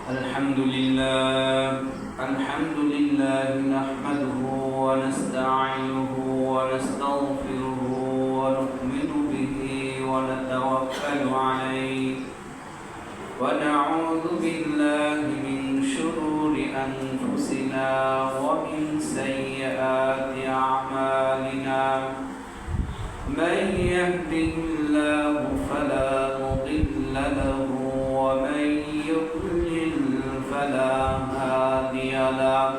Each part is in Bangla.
الحمد لله نحمده ونستعينه ونستغفره ونؤمن به ونتوكل عليه ونعوذ بالله من شرور أنفسنا ومن سيئات أعمالنا من يهده الله فلا مضل له ومن يضلل فلا هادي له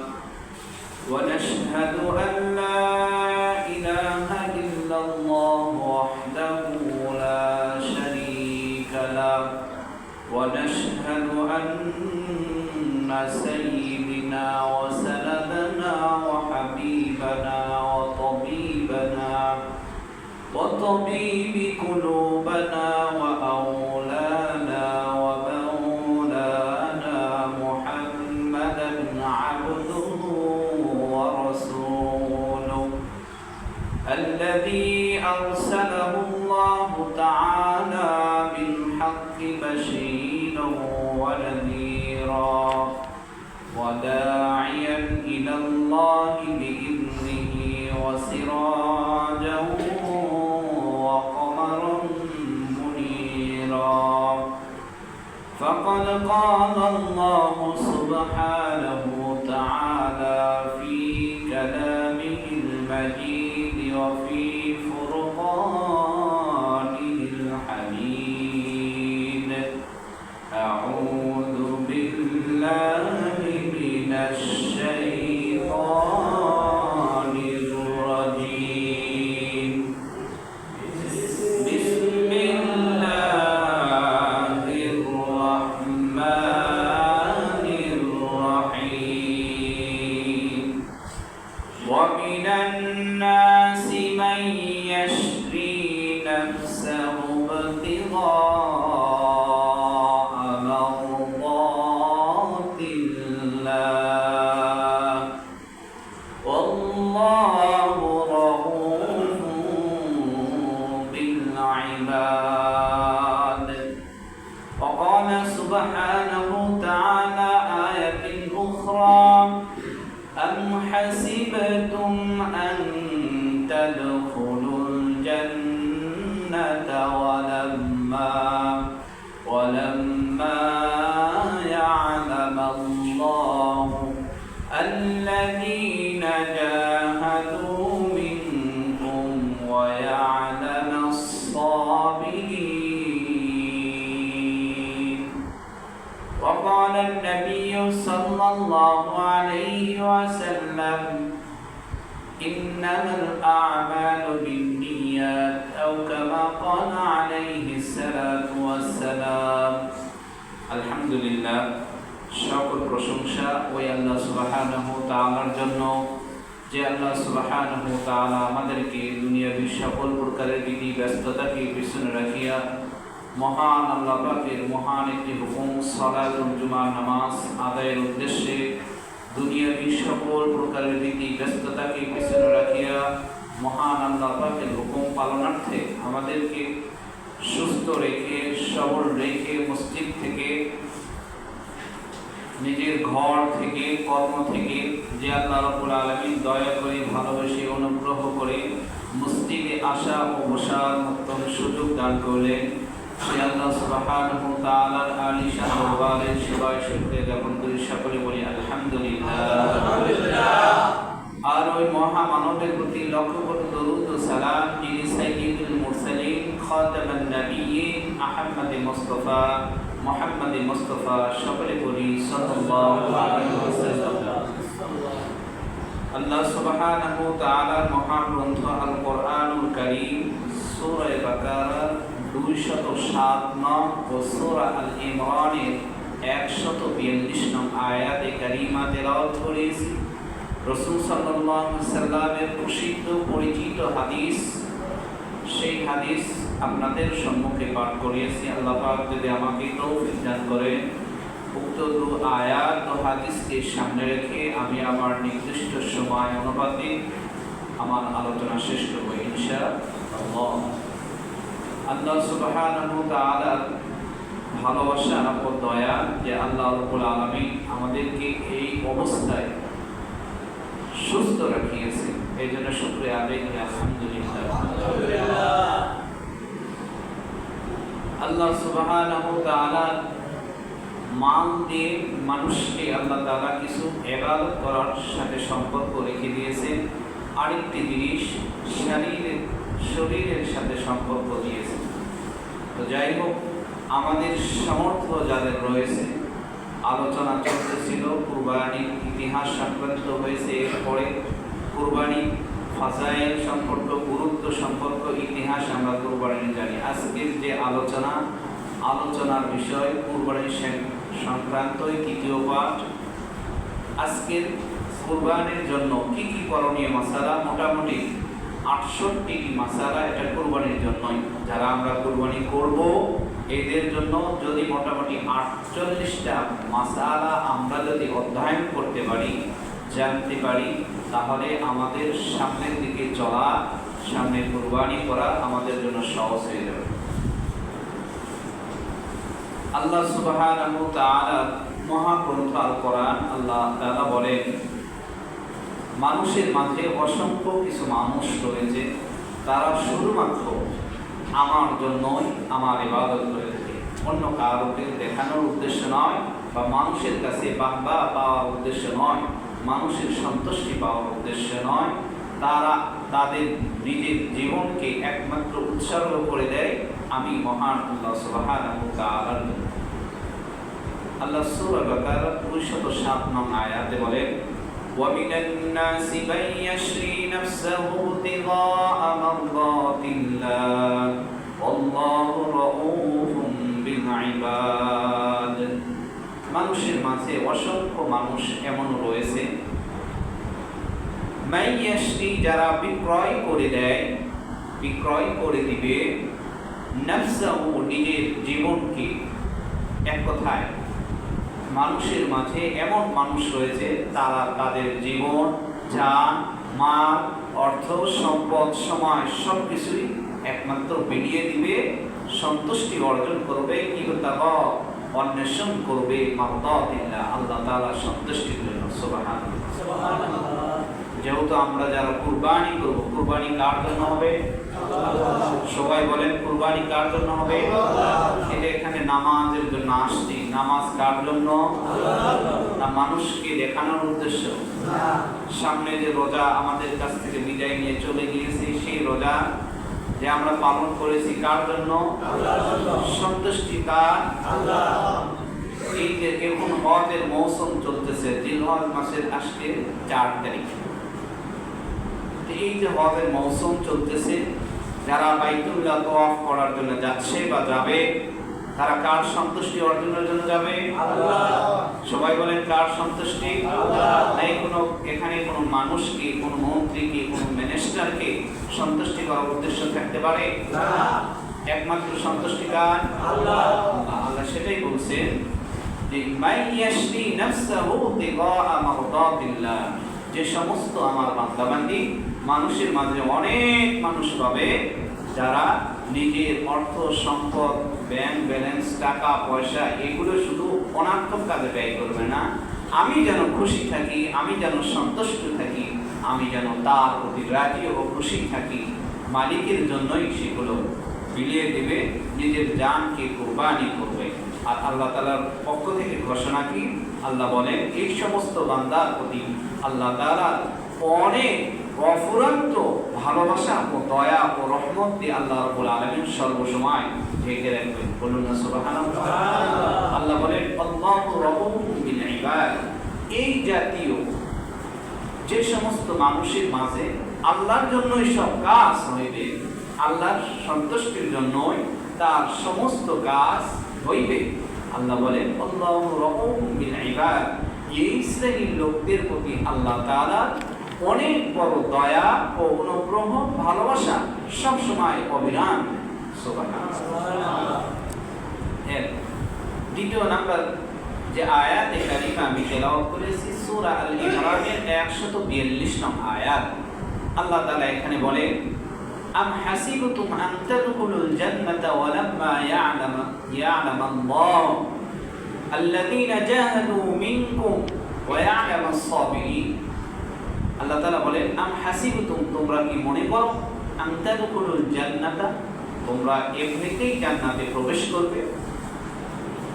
ونشهد أن لا إله إلا الله وحده لا شريك له ونشهد أن سيدنا وسندنا وحبيبنا وطبيب قلوبنا وأولانا ومولانا محمدا عبده ورسوله الذي أرسله الله تعالى بالحق بشيرا ونذيرا وداعيا إلى الله بإذنه وسراجا وقمرا منيرا فقد قال الله سبحانه تعالى في كلامه المجيد وفي فرقانه الحميد أعوذ بالله من الشيطان الرجيم بسم الله الرحمن الرحيم ومن الناس من يشري نفسه ابتغاء مرضات الله والله رؤوف بالعباد وقال سبحانه تعالى آية أخرى أم حسبتم أن تدخلوا الجنة ولما يعلم الله الذين جاهدوا منكم ويعلم الصابرين وقال النبي صلى الله عليه وسلم إنما الأعمال بالنيات أو كما قال عليه الصلاة والسلام الحمد لله সকল প্রশংসা ওই আল্লাহ সুবহানাহু তাআলার জন্য যে আল্লাহ সুবহানাহু তাআলা আমাদেরকে দুনিয়ার সকল প্রকারের বিধি ব্যস্ততাকে পিছনে রাখিয়া মহান আল্লাহ পাকের মহান একটি হুকুম সালাতুল জুমার নামাজ আদায়ের উদ্দেশ্যে দুনিয়ার সকল প্রকারের বিধি ব্যস্ততাকে পিছনে রাখিয়া মহান আল্লাহ পাকের হুকুম পালনার্থে আমাদেরকে সুস্থ রেখে সবল রেখে মসজিদ থেকে নিজের ঘর থেকে কর্ম থেকে যে আল্লাহ রাব্বুল আলামিন দয়া করে ভালোবেসে অনুগ্রহ করে মসজিদে আসা ও বসার উত্তম সুযোগ দান করলেন সে আল্লাহ সুবহানাহু তাআলার আলিশান দরবারে সেবায় শুকরিয়া জ্ঞাপন করি সকলে বলি আলহামদুলিল্লাহ আর ওই মহামানবের প্রতি লক্ষ কোটি দরুদ ও সালাম যিনি সাইয়্যিদুল মুরসালিন খাতামান নাবিয়্যিন মুহাম্মদ মুস্তাফা সকলে বলি সাল্লাল্লাহু আলাইহি ওয়াসাল্লাম আল্লাহ সুবহানাহু তাআলার মহান গ্রন্থ আল কোরআনুল কারীম সূরা বাকারা 207 নং ও সূরা আল ইমরানের 142 নং আয়াতে কারীমা তেলাওয়াত করেছি রাসূল সাল্লাল্লাহু আলাইহি ওয়াসাল্লামের প্রসিদ্ধ পরিচিত হাদিস সেই হাদিস আপনাদের সম্মুখে পাঠ করিয়েছি আল্লাহ পাক যদি আমাকে তৌফিক দান করে উক্ত দু আয়াত ও হাদিসকে সামনে রেখে আমি আমার নির্দিষ্ট সময় অনুপাতে আমার আলোচনা শেষ করব ইনশাআল্লাহ। আল্লাহ সুবহানাহু ওয়া তাআলা ভালোবাসা ও দয়া যে আল্লাহ রাব্বুল আলামিন আমাদেরকে এই অবস্থায় সুস্থ রাখিয়েছে, এই জন্য শুকরিয়া আদায় করি আলহামদুলিল্লাহ। আল্লাহ সুবহানাহু ওয়া তাআলা মাল দিয়ে মানুষকে আল্লাহ তাআলা কিছু ইবাদত করার সাথে সম্পর্ক রেখে দিয়েছেন, আরেকটি জিনিস শরীরের সাথে সম্পর্ক দিয়েছেন। তো যাই হোক, আমাদের সামর্থ্য যাদের রয়েছে, আলোচনা চলতেছিল কুরবানির ইতিহাস সংক্রান্ত হয়েছে, এরপরে কুরবানি ফাজাইল সম্পর্ক, গুরুত্ব সম্পর্ক, ইতিহাস আমরা কুরবানির জানি। আজকের যে আলোচনার বিষয় কুরবানির সংক্রান্তই তৃতীয় পাঠ। আজকের কুরবানির জন্য কি কি করণীয় মাসালা, মোটামুটি 68টি মাসালা এটা কুরবানির জন্যই। যারা আমরা কুরবানি করব এদের জন্য যদি মোটামুটি 48টা মাসালা আমরা যদি অধ্যয়ন করতে পারি, জানতে পারি, তাহলে আমাদের সামনের দিকে চলা, সামনে কুরবানি করা আমাদের জন্য সহজ হয়ে যাবে। আল্লাহ সুবহানাহু ওয়া তাআলা মহাগ্রন্থ আল কোরআন আল্লাহ তাআলা বলেন, মানুষের মাঝে অসংখ্য কিছু মানুষ রয়েছে, তারা শুধুমাত্র আমার জন্যই আমার ইবাদত করে থাকে, অন্য কাউকে দেখানোর উদ্দেশ্য নয়, বা মানুষের কাছে বাহবা পাওয়ার উদ্দেশ্য নয়, মানুষের সন্তুষ্টি পাওয়ার উদ্দেশ্য নয়। তারা তাদের নিজের জীবনকে একমাত্র উৎসর্গ করে দেয় আমি মহান আল্লাহ সুবহানাহু ওয়া তাআলার জন্য। আল্লাহ সূরা বাকারা 207 নং আয়াতে বলেন, وَمِنَ النَّاسِ مَن يَشْرِي نَفْسَهُ ابْتِغَاءَ مَرْضَاتِ اللَّهِ وَاللَّهُ رَءُوفٌ بِالْعِبَادِ। মানুষের মাঝে অসংখ্য মানুষ এমন রয়েছে, মান ইয়াশরি, যারা বিক্রয় করে দেয়, বিক্রয় করে দিবে, নাফসাহু, নিজের জীবনকে। এক কথায় মানুষের মাঝে এমন মানুষ রয়েছে, তারা তাদের জীবন, জান, মাল, অর্থ, সম্পদ, সময় সবকিছুই একমাত্র বিলিয়ে দিবে, সন্তুষ্টি অর্জন করবে, ইবতাগা, অন্বেষণ করবে, মারদাতিল্লাহ, আল্লাহ তাআলার সন্তুষ্টির জন্য। সুবহানাল্লাহ। যেহেতু আমরা যারা কুরবানি করব, কুরবানি কার জন্য হবে? সবাই বলেন, কুরবানি কার জন্য হবে? এটা এখানে নামাজের জন্য আসছি। নামাজ কার জন্য? না মানুষকে দেখানোর উদ্দেশ্য? সামনে যে রোজা আমাদের কাছ থেকে বিদায় নিয়ে চলে গিয়েছে, সেই রোজা যে আমরা পালন করেছি কার জন্য? সন্তুষ্টি কার? এই যে এখন হজের মৌসুম চলতেছে, জিলহজ মাসের আজকে 4 তারিখ। এই যে হজের মৌসুম চলতেছে, যারা বাইতুল্লাহ তাওয়াফ করার জন্য যাচ্ছে বা যাবে, তারা কার সন্তুষ্টি অর্জনের জন্য যাবে? আল্লাহ। সবাই বলেন, কার সন্তুষ্টি? আল্লাহ। তাই এখানে কোনো মানুষকে, কোনো মন্ত্রীকে, কোনো মিনিস্টারকে সন্তুষ্টি করার উদ্দেশ্য থাকতে পারে না। একমাত্র সন্তুষ্টি কার? আল্লাহ। আল্লাহ সেটাই বলছেন যে মান ইয়াশরি নাফসাহু ইবতিগাআ মারদাতিল্লাহ, যে সমস্ত আমার বান্দাবান্দি, মানুষের মাঝে অনেক মানুষ পাবে যারা নিজের অর্থ, সম্পদ, ব্যাংক ব্যালেন্স, টাকা পয়সা এগুলো শুধু অনার্থক কাজে ব্যয় করবে না। আমি যেন খুশি থাকি, আমি যেন সন্তুষ্ট থাকি, আমি যেন তার প্রতি রাজি ও খুশি থাকি, মালিকের জন্যই সেগুলো বিলিয়ে দেবে, নিজের জানকে কুরবানি করবে। আর আল্লাহ তাআলার পক্ষ থেকে ঘোষণা কি? আল্লাহ বলেন, এই সমস্ত বান্দার প্রতি আল্লাহ তাআলা অনেক অফুরন্ত ভালোবাসা ও দয়া ও রহমত দিয়ে আল্লাহ রাব্বুল আলামিন সর্বসময় ঢেকে রাখবেন। বলুন না সুবহানাল্লাহ। আল্লাহ বলেন, আল্লাহু রাউফুন বিল ইবাদ। এই জাতীয় যে সমস্ত মানুষের মাঝে আল্লাহর জন্যই সব কাজ হইবে, আল্লাহর সন্তুষ্টির জন্যই তার সমস্ত কাজ হইবে, আল্লাহ বলেন আল্লাহু রাউফুন বিল ইবাদ। এই শ্রেণীর লোকদের প্রতি আল্লাহ তাআলা অনেক বড় দয়া ও অনুগ্রহ, ভালোবাসা সবসময় অবিরাম। সুবহানাল্লাহ। এর দ্বিতীয় নাম্বার যে আয়াতে কারিমা আমি তেলাওয়াত করেছি, সূরা আল ইমরানের 142 নং আয়াত। আল্লাহ তাআলা এখানে বলেন, আম হাসিবতুম আন তাদখুলুল জান্নাতা ওয়া লাম্মা ইয়া'লাম আল্লাহ আল্লাযীনা জাহাদু মিনকুম ওয়া ইয়া'লামাস সাবিরিন। আল্লাহ তাআলা বলেন, আম হাসিবতুম, তোমরা কি মনে করো, আন তাদখুলুল জান্নাতা, তোমরা এমনিতেই জান্নাতে প্রবেশ করবে,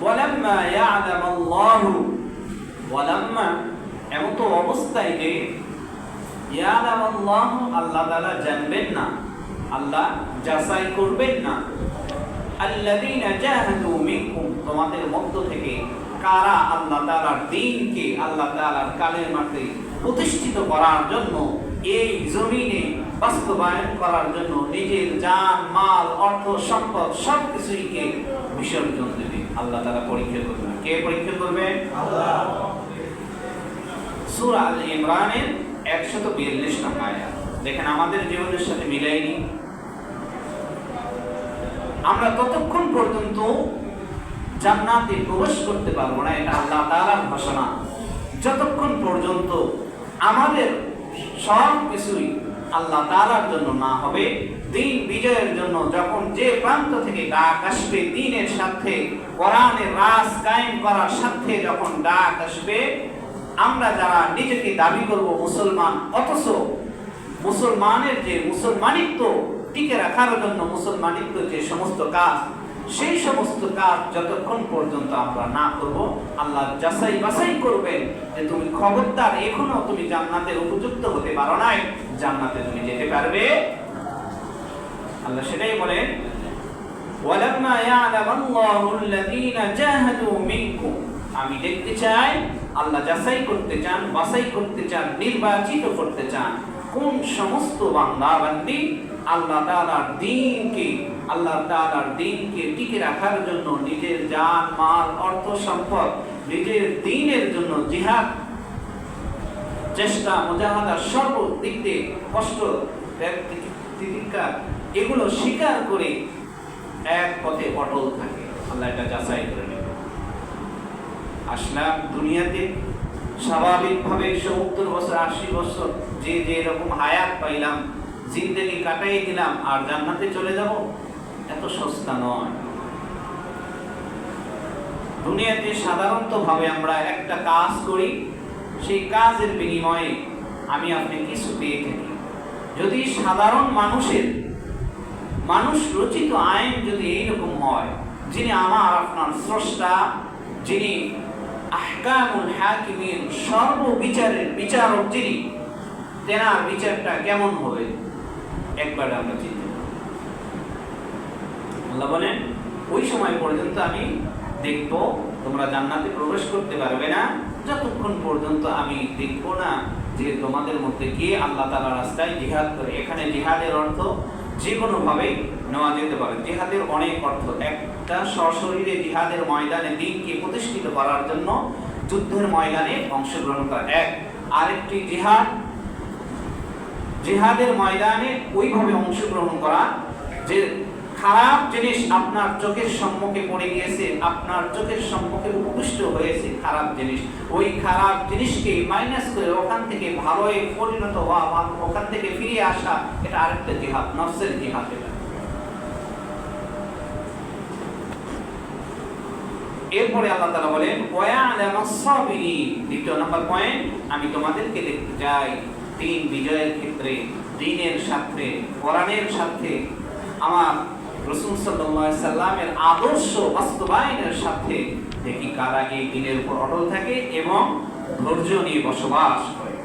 ওয়া লাম্মা ইয়া'লাম আল্লাহু, ওয়া লাম্মা, এমন তো অবস্থায় যে ইয়া'লাম আল্লাহ, আল্লাহ তাআলা জানবেন না, আল্লাহ যাচাই করবেন না, আল্লাযীনা জাহাদু মিনকুম, তোমাদের মধ্য থেকে কারা আল্লাহ তাআলার দ্বীনকে, আল্লাহ তাআলার কালেমাকে প্রতিষ্ঠিত করার জন্য, এই জমিনে বাস্তবায়ন করার জন্য নিজের জান, মাল, অর্থ, সম্পদ সবকিছুকে বিসর্জন দেবে। আল্লাহ তাআলা পরীক্ষা করবেন। কে পরীক্ষা করবে? আল্লাহ। সূরা আল ইমরানের 142 নম্বর আয়াত দেখেন, আমাদের জীবনের সাথে মিলাইনি। আমরা ততক্ষণ পর্যন্ত জান্নাতে প্রবেশ করতে পারবো না, এটা আল্লাহ তাআলার ঘোষণা, যতক্ষণ পর্যন্ত আমাদের সব কিছুই আল্লাহ তাআলার জন্য না হবে। দিন বিজয়ের জন্য যখন যে প্রান্ত থেকে ডাক আসবে, দ্বীনের সাথে, কোরআনের রাজ কায়েম করার সাথে যখন ডাক আসবে, আমরা যারা নিজেকে দাবি করব মুসলমান, অথচ মুসলমানের যে মুসলমানিত্ব টিকে রাখার জন্য মুসলমানিত্ব যে সমস্ত কাজ, সেই সমস্ত কাজ যতক্ষণ পর্যন্ত আমরা না করব, আল্লাহ যাচাই বাছাই করবেন যে তুমি খবরদার, এখনো তুমি জান্নাতের উপযুক্ত হতে পারো নাই, জান্নাতে তুমি যেতে পারবে। আল্লাহ সেটাই বলেন, ওয়ালাম্মা ইয়া'লামাল্লাহু আল্লাযীনা জাহাদু মিনকুম, আমি দেখতে চাই, আল্লাহ যাচাই করতে চান, বাছাই করতে চান, নির্বাচিত করতে চান কোন সমস্ত বান্দা বান্দি আল্লাহ তাআলার দ্বীনকে টিকে রাখার জন্য নিজের জান, মাল, অর্থ, সম্পদ, নিজের দ্বীনের জন্য জিহাদ, চেষ্টা, মুজাহাদা, সর্বদিক দিয়ে কষ্ট, তিতিক্ষা, এগুলো স্বীকার করে এক পথে অটল থাকে। আল্লাহ এটা যাচাই করে নেবে। আসলাম দুনিয়াতে স্বাভাবিকভাবে 70 বছর, 80 বছর, যে এরকম হায়াত পাইলাম, জিন্দেগি কাটাই দিলাম, আর জান্নাতে চলে যাব, এত সস্তা নয়। দুনিয়াতে সাধারণত ভাবে আমরা একটা কাজ করি, সেই কাজের বিনিময়ে আমি আপনি কিছু পেয়ে থাকি। যদি সাধারণ মানুষ রচিত আইন যদি এইরকম হয়, যিনি আমার আপনার স্রষ্টা, যিনি আহকামুল হাকিমিন, সর্ববিচারের বিচারক যিনি, তেনার বিচারটা কেমন হবে একবার আমরা চিন্তা করি। আল্লাহ বলেন, ওই সময় পর্যন্ত আমি দেখব তোমরা জান্নাতে প্রবেশ করতে পারবে না, যতক্ষণ পর্যন্ত আমি দেখব না যে তোমাদের মধ্যে কে আল্লাহ তাআলার রাস্তায় জিহাদ করে। এখানে জিহাদের অর্থ যে কোনো ভাবে নেওয়া যেতে পারে। জিহাদের অনেক অর্থ। একটা সশরীরে জিহাদের ময়দানে দ্বীনকে প্রতিষ্ঠিত করার জন্য যুদ্ধের ময়দানে অংশগ্রহণ করা এক, আরেকটি জিহাদের ময়দানে ওইভাবে অংশগ্রহণ করা যে খারাপ জিনিস আপনার চোখের সম্মুখে পড়ে গিয়েছে, আপনার চোখের সম্মুখে উপবিষ্ট হয়েছে খারাপ জিনিস, ওই খারাপ জিনিসকে মাইনাস করে ওখান থেকে ভালোয় পরিণত হওয়া, ওখান থেকে ফিরে আসা, এটা আরেকটা জিহাদ, নফসের জিহাদ। এটা এরপরে আল্লাহ তাআলা বলেন, ওয়া'লামাস সাবিরিন। দ্বিতীয় নম্বর পয়েন্ট, আমি তোমাদেরকে দেখতে চাই দিন বিজয়ের ক্ষেত্রে, দ্বীনের সাথে, কোরআনের সাথে, আমার রাসূল সাল্লাল্লাহু আলাইহি সাল্লামের আদর্শ বাস্তবায়নের সাথে দেখি কারা এই দ্বীনের উপর অটল থাকে এবং ধৈর্য নিয়ে বসবাস করে।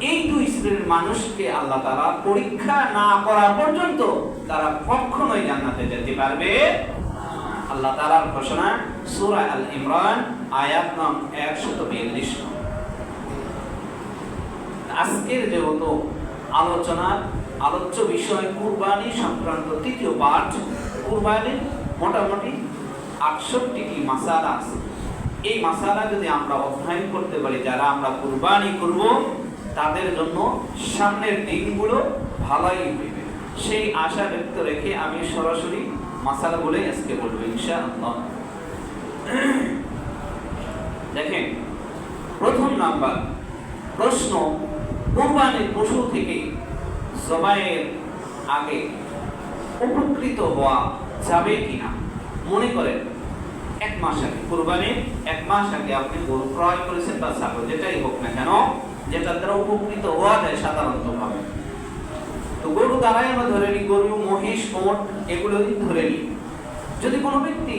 এই দুই শ্রেণীর মানুষকে আল্লাহ তাআলা পরীক্ষা না করা পর্যন্ত তারা কখনোই জান্নাতে যেতে পারবে। আল্লাহ তাআলার ঘোষণা, সূরা আল ইমরান আয়াত নং 142। আজকের যেহেতু আলোচ্য বিষয় কুরবানি সংক্রান্ত তৃতীয় পাঠ, কুরবানির মোটামুটি 68টি মাসালা আছে। এই মাসালা যদি আমরা অধ্যয়ন করতে পারি, যারা আমরা কুরবানি করব তাদের জন্য সামনের দিনগুলো ভালোই হইবে, সেই আশা ব্যক্ত রেখে আমি সরাসরি মাসালাগুলোই আজকে বলবো ইনশাআল্লাহ। দেখেন, প্রথম নাম্বার প্রশ্ন, কুরবানির পশু থেকে জবাইয়ের আগে উপকৃত হওয়া যাবে কিনা? মনে করেন 1 মাস আগে, কুরবানির 1 মাস আগে আপনি গরু ক্রয় করেছেন বা ছাগল যেটাই হোক না কেন, যেটার দ্বারা উপকৃত হওয়া যায় সাধারণত ভাবে। তো গরু দ্বারাই আমরা ধরে নিই, গরু, মহিষ, ওট এগুলো ধরে নিই। যদি কোনো ব্যক্তি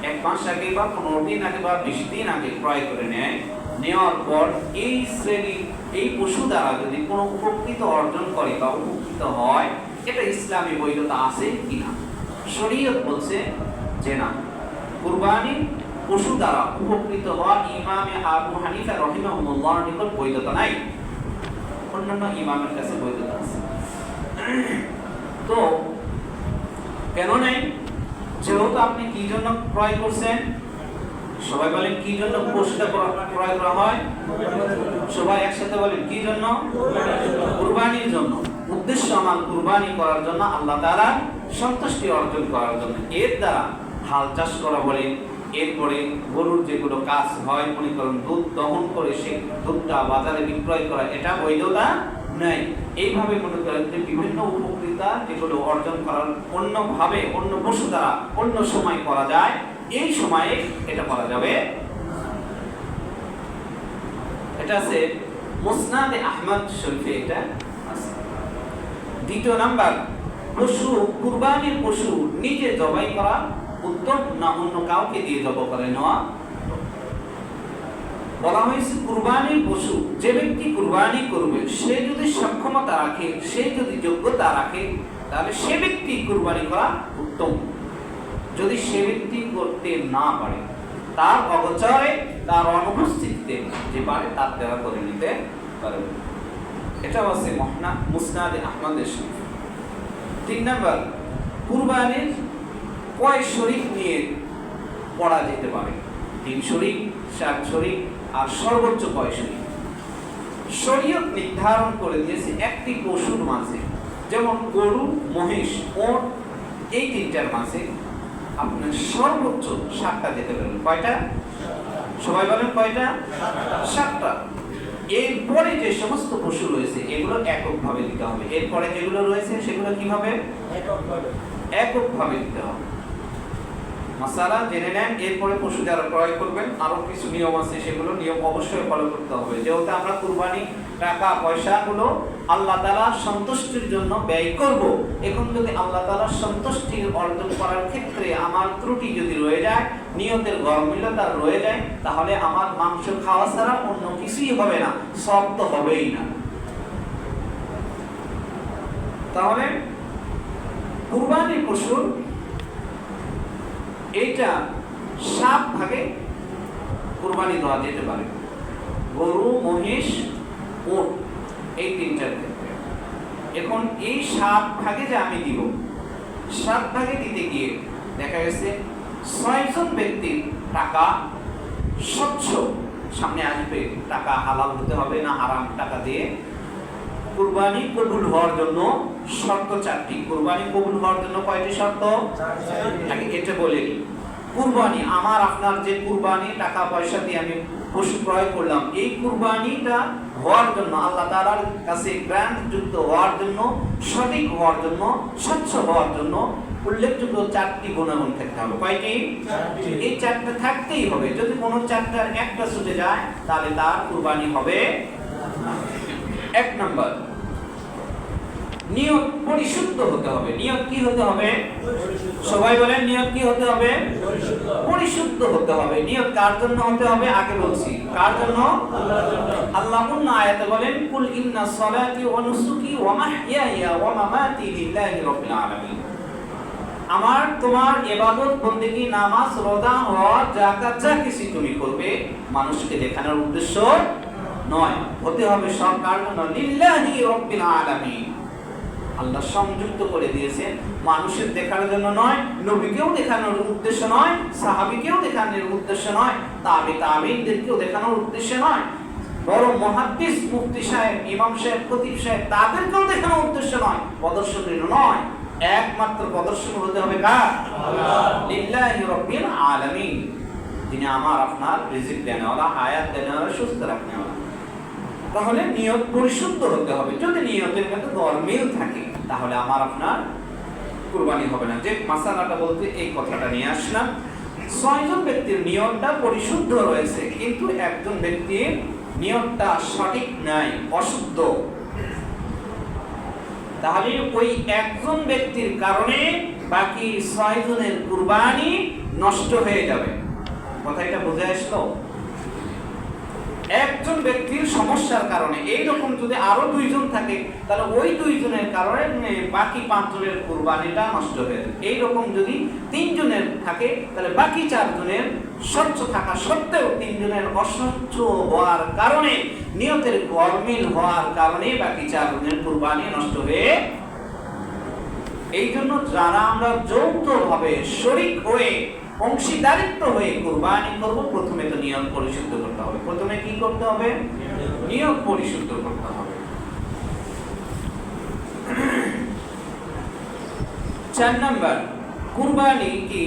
1 মাস আগে বা 15 দিন আগে বা 20 দিন আগে ক্রয় করে নেয়, নেওয়ার পর এই শ্রেণী এই পশু দ্বারা যদি কোনো উপকৃত অর্জন করে বা উপকৃত হয়, এটা ইসলামী বৈধতা আছে কিনা? শরীয়ত বলছে যে না, কুরবানি পশু দ্বারা উপকৃত হওয়া ইমামে আবু হানিফা রাহিমাহুল্লাহর নিকট বৈধতা নাই, অন্যান্য ইমামের কাছে বৈধতা আছে। তো কেন নাই? যেহেতু আপনি কি জন্য ক্রয় করছেন? সবাই বলেন কি জন্য পশুটা ক্রয় করা হয়? সবাই একসাথে বলেন কি জন্য? কুরবানির জন্য। উদ্দেশ্য আমার কুরবানি করার জন্য, আল্লাহ তাআলা সন্তুষ্টি অর্জন করার জন্য। এর দ্বারা হাল চাষ করা বলেন, এরপরে গরুর যেগুলো কাজ হয়, মনে করেন দুধ দহন করে সেই দুধটা বাজারে বিক্রয় করা, এটা বৈধতা নাই। এইভাবে মনে করেন যে বিভিন্ন উপকৃতা যেগুলো অর্জন করার অন্যভাবে অন্য পশু দ্বারা অন্য সময় করা যায়, এই সময়ে এটা করা যাবে। এটা আছে মুসনাদে আহমদ শরীফে এটা আছে। দ্বিতীয় নাম্বার, পশু কুরবানির পশু নিজে জবাই করা উত্তম না অন্য কাউকে দিয়ে জবাই করে নেওয়া? বলা হয়েছে কুরবানির পশু যে ব্যক্তি কুরবানি করবে সে যদি সক্ষমতা রাখে, সে যদি যোগ্যতা রাখে, তাহলে সে ব্যক্তি কুরবানি করা উত্তম। যদি সে ব্যক্তি করতে না পারে, তার অগোচরে, তার অনুপস্থিতিতে যে পারে তার দ্বারা করে নিতে পারবে। এটা আছে মুসনাদে আহমদের শরীফ। 3 নাম্বার, কুরবানির কয় শরীক নিয়ে পড়া যেতে পারে? 3 শরীক, 7 শরীক আর সর্বোচ্চ কয় শরীক? শরীয়ত নির্ধারণ করে দিয়েছে একটি পশুর মাঝে, যেমন গরু, মহিষ, ওট, এই 3টার মাঝে আপনার সর্বোচ্চ 7টা যেতে পারেন। কয়টা? সবাই বলেন কয়টা? 7টা। এরপরে যে সমস্ত পশু রয়েছে এগুলো এককভাবে দিতে হবে। এরপরে যেগুলো রয়েছে সেগুলো কিভাবে? এককভাবে দিতে হবে। মাসালা জেনে নেন। এরপরে পশু যারা ক্রয় করবেন আরো কিছু নিয়ম আছে, সেগুলো নিয়ম অবশ্যই ফলো করতে হবে। যেহেতু আমরা কুরবানি টাকা পয়সাগুলো আল্লাহ তাআলার সন্তুষ্টির জন্য ব্যয় করব, এখন যদি আল্লাহ তাআলার সন্তুষ্টি অর্জন করার ক্ষেত্রে আমার ত্রুটি যদি রয়ে যায়, নিয়তের গরমিলতা রয়ে যায়, তাহলে আমার মাংস খাওয়া ছাড়া অন্য কিছুই হবে না, সব তো হবেই না। তাহলে কুরবানির পশুর এইটা 7 ভাগে কুরবানি দেওয়া যেতে পারে। গরু, মহিষ, উট, এই 3টার ক্ষেত্রে। এখন এই 7 ভাগে যে আমি দিব, 7 ভাগে দিতে গিয়ে দেখা গেছে 6 জন ব্যক্তির টাকা স্বচ্ছ সামনে আসবে। টাকা হালাল হতে হবে না হারাম টাকা দিয়ে। কুরবানি কবুল হওয়ার জন্য শর্ত 4টি। কুরবানি কবুল হওয়ার জন্য কয়টি শর্ত? আগে এটা বলে নিই। কুরবানি আমার আপনার যে কুরবানি টাকা পয়সা দিয়ে আমি পশু ক্রয় করলাম, এই কুরবানিটা হওয়ার জন্য, আল্লাহ তাআলার কাছে গ্রহণযোগ্য হওয়ার জন্য, সঠিক হওয়ার জন্য, স্বচ্ছ হওয়ার জন্য উল্লেখযোগ্য 4টি গুণাগুণ থাকতে হবে। কয়টি? এই 4টা থাকতেই হবে। যদি কোনো 4টার একটা ছুটে যায় তাহলে তার কুরবানি হবে না। 1 নাম্বার, নিয়ত পরিশুদ্ধ হতে হবে। নিয়ত কি হতে হবে? সবাই বলেন নিয়ত কি হতে হবে? পরিশুদ্ধ হতে হবে। নিয়ত কার জন্য হতে হবে? আগে বলছি কার জন্য? আল্লাহর জন্য। আল্লাহ কোন আয়াতে বলেন, কুল ইন্না সলাতি ওয়া নুসুকি ওয়া মাহইয়ায়া ওয়া মামাতি লিল্লাহি রাব্বিল আলামিন। আমার তোমার ইবাদত, বন্দেগী, নামাজ, রোজা, হজ, যাকাত যা কিছু তুমি করবে মানুষকে দেখানোর উদ্দেশ্য নয়, হতে হবে সব কার জন্য? লিল্লাহি রাব্বিল আলামিন। আল্লাহ সংযুক্ত করে দিয়েছেন, মানুষের দেখার জন্য নয়, নবীকেও দেখানোর উদ্দেশ্য নয়, সাহাবীকেও দেখানোর উদ্দেশ্য নয়, তাবেঈনদেরকেও দেখানোর উদ্দেশ্য নয়, বড় মুহাদ্দিস, মুফতি সাহেব, ইমাম সাহেব, খতিব সাহেব তাদেরকেও দেখানোর উদ্দেশ্য নয়, প্রদর্শনের নয়। একমাত্র প্রদর্শন হতে হবে কার? আল্লাহ। লিল্লাহি রাব্বিল আলামিন, যিনি আমার আপনার রিজিক দেনেওয়ালা, হায়াত দেনেওয়ালা, সুস্থ রাখনেওয়ালা। তাহলে নিয়ত পরিশুদ্ধ হতে হবে। যদি নিয়তের মধ্যে গরমিল থাকে তাহলে আমার আপনার কুরবানি হবে না। যে মাসালাটা বলতে এই কথাটা নিয়ে আসলাম, 6 জন ব্যক্তির নিয়তটা পরিশুদ্ধ রয়েছে, কিন্তু একজন ব্যক্তির নিয়তটা সঠিক নাই, অশুদ্ধ, তাহলে ওই একজন ব্যক্তির কারণে বাকি 6 জনের কুরবানি নষ্ট হয়ে যাবে। কথা এটা বুঝে আসলো? একজন ব্যক্তির সমস্যার কারণে, এইরকম যদি আরো 2 জন থাকে তাহলে ওই 2 জনের কারণে বাকি 5 জনের কুরবানিটা নষ্ট হয়ে যাবে। এইরকম যদি 3 জনের থাকে তাহলে বাকি 4 জনের স্বচ্ছ থাকা সত্ত্বেও 3 জনের অস্বচ্ছ হওয়ার কারণে, নিয়তের গরমিল হওয়ার কারণে বাকি 4 জনের কুরবানি নষ্ট হয়ে। এই জন্য যারা আমরা যৌথভাবে শরীক হয়ে অংশীদারিত্ব হয়ে কুরবানি করব, প্রথমে তো নিয়ত পরিশুদ্ধ করতে হবে। প্রথমে কি করতে হবে? নিয়ত পরিশুদ্ধ করতে হবে। 4 নাম্বার, কুরবানি কি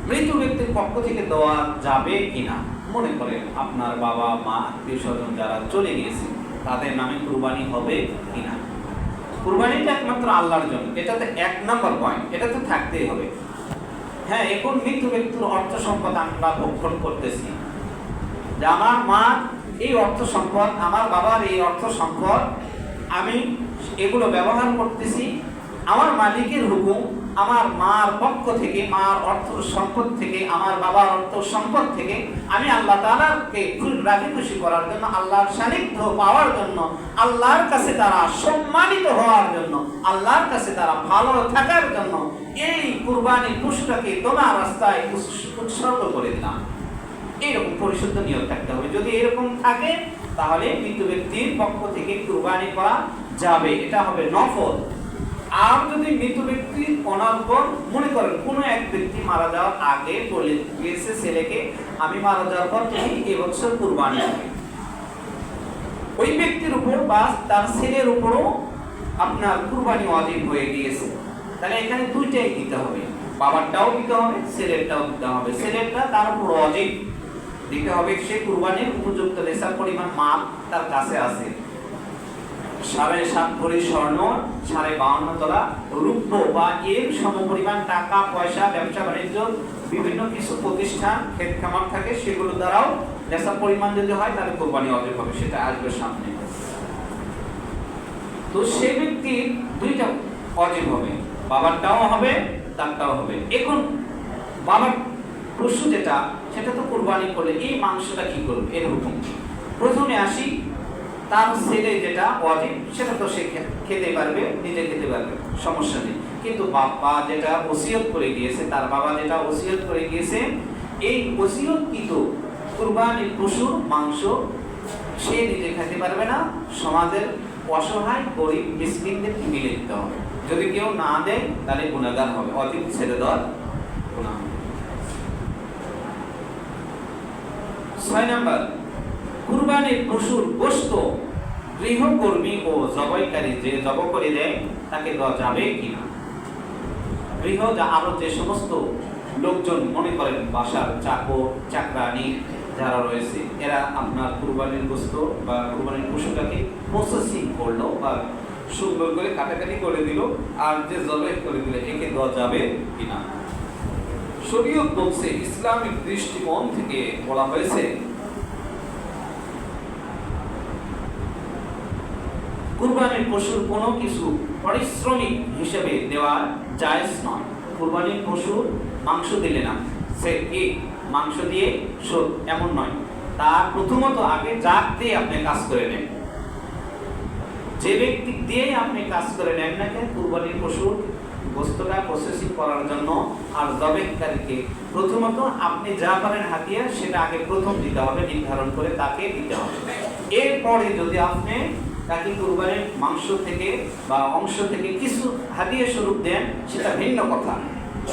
মৃত ব্যক্তির পক্ষ থেকে দেওয়া যাবে কিনা? মনে করেন আপনার বাবা মা আত্মীয়-স্বজন যারা চলে গিয়েছে তাদের নামে কুরবানি হবে কিনা? কুরবানিটা একমাত্র আল্লাহর জন্য, এটাতে 1 নাম্বার পয়েন্ট, এটা তো থাকতেই হবে। হ্যাঁ, এখন মৃত ব্যক্তির অর্থ সম্পদ আমরা ভক্ষণ করতেছি, যে আমার মা এই অর্থ সম্পদ, আমার বাবার এই অর্থ সম্পদ, আমি এগুলো ব্যবহার করতেছি, আমার মালিকের হুকুম, আমার মার পক্ষ থেকে, মার অর্থ সম্পদ থেকে, আমার বাবার অর্থ সম্পদ থেকে আমি আল্লাহ তাআলাকে রাজি খুশি করার জন্য, আল্লাহর সান্নিধ্য পাওয়ার জন্য, আল্লাহর কাছে তারা সম্মানিত হওয়ার জন্য, আল্লাহর কাছে তারা ভালো থাকার জন্য এই কুরবানির পশুটাকে তোমার রাস্তায় উৎসর্গ করে দিলাম। এইরকম পরিশুদ্ধ নিয়ত থাকতে হবে। যদি এরকম থাকে তাহলে মৃত ব্যক্তির পক্ষ থেকে কুরবানি করা যাবে, এটা হবে নফল। আর যদি মৃত ব্যক্তির অনার্পণ, মনে করেন কোনো এক ব্যক্তি মারা যাওয়ার আগে বলে গিয়েছে ছেলেকে, আমি মারা যাওয়ার পর তুমি এবছর কুরবানি করবে, ওই ব্যক্তির উপর বা তার ছেলের উপরও আপনার কুরবানি ওয়াজিব হয়ে গিয়েছে, তাহলে এখানে দুইটাই দিতে হবে, বাবারটাও দিতে হবে, ছেলেরটাও দিতে হবে। ছেলেরটা তার উপর ওয়াজিব দিতে হবে, সে কুরবানির উপযুক্ত নেশার পরিমাণ মাপ তার কাছে আছে। 7.5 ভরি স্বর্ণ, 52.5 তোলা রূপ্য বা এর সমপরিমাণ টাকা পয়সা, ব্যবসা বাণিজ্য, বিভিন্ন কিছু প্রতিষ্ঠান, ক্ষেত খামার থাকে, সেগুলো দ্বারাও নেশার পরিমাণ যদি হয় তাহলে কোরবানি ওয়াজিব হবে, সেটা আসবে সামনে। তো সে ব্যক্তির দুইটা ওয়াজিব হবে, বাবারটাও হবে, তারটাও হবে। এখন বাবার পশু যেটা, সেটা তো কুরবানি করলে এই মাংসটা কি করবে, এর হুকুম। প্রথমে আসি, তার ছেলে যেটা ওয়াজিব সেটা তো সে খেতে পারবে, নিজে খেতে পারবে, সমস্যা নেই। কিন্তু বাবা যেটা ওসিয়ত করে গিয়েছে, তার বাবা যেটা ওসিয়ত করে গিয়েছে, এই ওসিয়তকৃত কুরবানির পশুর মাংস সে নিজে খেতে পারবে না, সমাজের অসহায় গরিব মিসকিনদের মিলে দিতে হবে। যদি কেউ না দেয় তাহলে গুনাহগার হবে, ওয়াজিব ছেড়ে দেওয়ার গুনাহ হবে। 6 নাম্বার, কুরবানির পশুর গোশত গৃহকর্মী ও জবাইকারী যে জবাই করে দেয় তাকে দেওয়া যাবে কিনা? গৃহ আরো যে সমস্ত লোকজন, মনে করেন বাসার চাকর চাকরানি যারা রয়েছে, এরা আপনার কুরবানির গোশত বা কুরবানির পশুটাকে প্রসেসিং করলো বা সুন্দর করে কাটাকাটি করে দিল, আর যে জবাই করে দিল একে দেওয়া যাবে কিনা? শরীয়ত বলছে, ইসলামিক দৃষ্টিকোণ থেকে বলা হয়েছে, কুরবানির পশুর কোনো কিছু পারিশ্রমিক হিসেবে দেওয়া জায়েজ নয়। কুরবানির পশুর মাংস দিলে না, সে কি মাংস দিয়ে শোধ, এমন নয়। তার প্রথমত আগে জাত দিয়ে আপনি কাজ করে নেন, যে ব্যক্তি দিয়ে আপনি কাজ করে নেন না কেন, কুরবানির পশুর গোশতটা প্রসেসিং করার জন্য, আর জবাইকারীকে প্রথমত আপনি যা পারেন হাতিয়ার সেটা আগে প্রথম দিতে হবে, নির্ধারণ করে তাকে দিতে হবে। এরপরে যদি আপনি তাকে কুরবানির মাংস থেকে বা অংশ থেকে কিছু হাদিয়া স্বরূপ দেন, সেটা ভিন্ন কথা,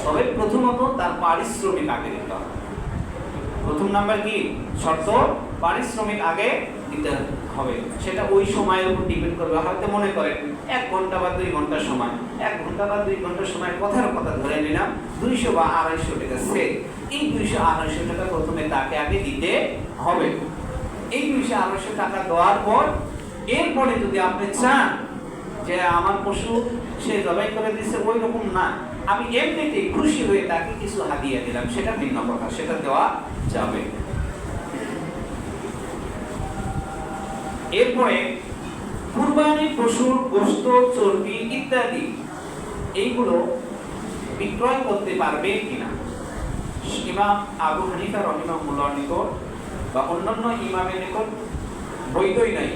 তবে প্রথমত তার পারিশ্রমিক আগে দিতে হবে। প্রথম নাম্বার কি শর্ত, পারিশ্রমিক আগে দিতে হবে। সেটা ওই সময়ের উপর ডিপেন্ড করবে। হয়তো মনে করেন 1 ঘন্টা বা 2 ঘন্টার সময়, 1 ঘন্টা বা 2 ঘন্টার সময় কথার কথা ধরে নিলাম 200 বা 250 টাকা সে, এই 200-250 টাকা প্রথমে তাকে আগে দিতে হবে। এই 200-250 টাকা দেওয়ার পর এরপরে যদি আপনি চান যে আমার পশু সে জবাই করে দিচ্ছে, ওই রকম না, আমি এমনিতেই খুশি হয়ে তাকে কিছু হাদিয়া দিলাম, সেটা ভিন্ন কথা, সেটা দেওয়া যাবে। এরপরে কুরবানির পশুর গোশত, চর্বি ইত্যাদি এইগুলো বিক্রয় করতে পারবে কিনা? ইমাম আবু হানিফা রাহিমাহুল্লাহর নিকট বা অন্যান্য ইমামের নিকট বৈধই নাই,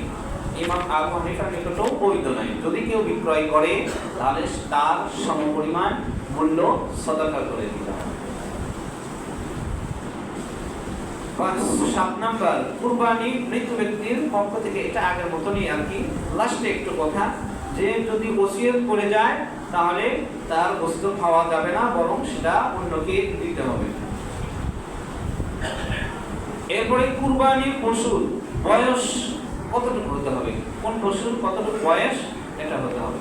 ইমাম আবু হানিফার নিকটও বৈধ নাই। যদি কেউ বিক্রয় করে তাহলে তার সমপরিমাণ মূল্য সদকা করে দিতে হবে। 7 নাম্বার, কুরবানি মৃত ব্যক্তির পক্ষ থেকে, এটা আগের মতনই আর কি, লাস্টে একটু কথা, যে যদি ওসিয়ত করে যায় তাহলে তার গোশত খাওয়া যাবে না, বরং সেটা অন্যকে দিতে হবে। এরপরে কুরবানির পশুর বয়স কতটুকু হতে হবে, কোন পশুর কতটুকু বয়স এটা হতে হবে।